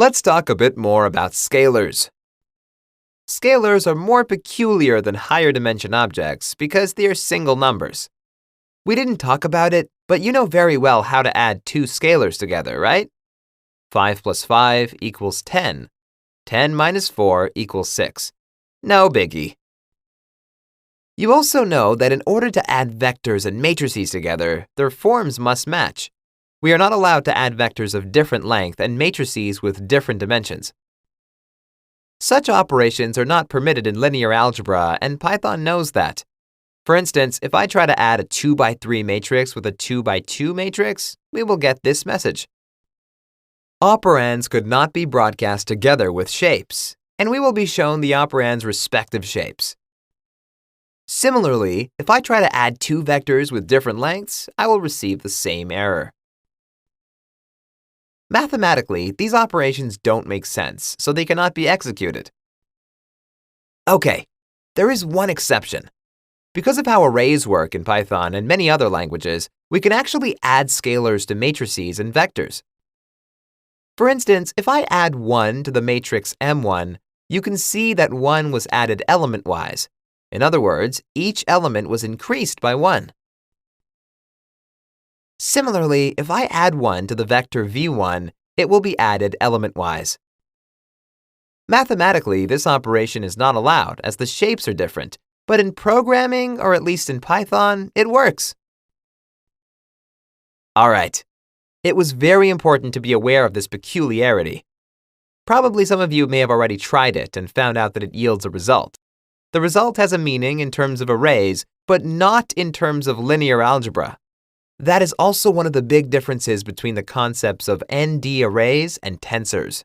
Let's talk a bit more about scalars. Scalars are more peculiar than higher dimension objects because they are single numbers. We didn't talk about it, but you know very well how to add two scalars together, right? 5 plus 5 equals 10. 10 minus 4 equals 6. No biggie. You also know that in order to add vectors and matrices together, their forms must match. We are not allowed to add vectors of different length and matrices with different dimensions. Such operations are not permitted in linear algebra, and Python knows that. For instance, if I try to add a 2 by 3 matrix with a 2 by 2 matrix, we will get this message. Operands could not be broadcast together with shapes, and we will be shown the operands' respective shapes. Similarly, if I try to add two vectors with different lengths, I will receive the same error. Mathematically, these operations don't make sense, so they cannot be executed. Okay, there is one exception. Because of how arrays work in Python and many other languages, we can actually add scalars to matrices and vectors. For instance, if I add 1 to the matrix M1, you can see that 1 was added element-wise. In other words, each element was increased by 1. Similarly, if I add 1 to the vector v1, it will be added element-wise. Mathematically, this operation is not allowed as the shapes are different, but in programming, or at least in Python, it works. All right. It was very important to be aware of this peculiarity. Probably some of you may have already tried it and found out that it yields a result. The result has a meaning in terms of arrays, but not in terms of linear algebra. That is also one of the big differences between the concepts of ND arrays and tensors.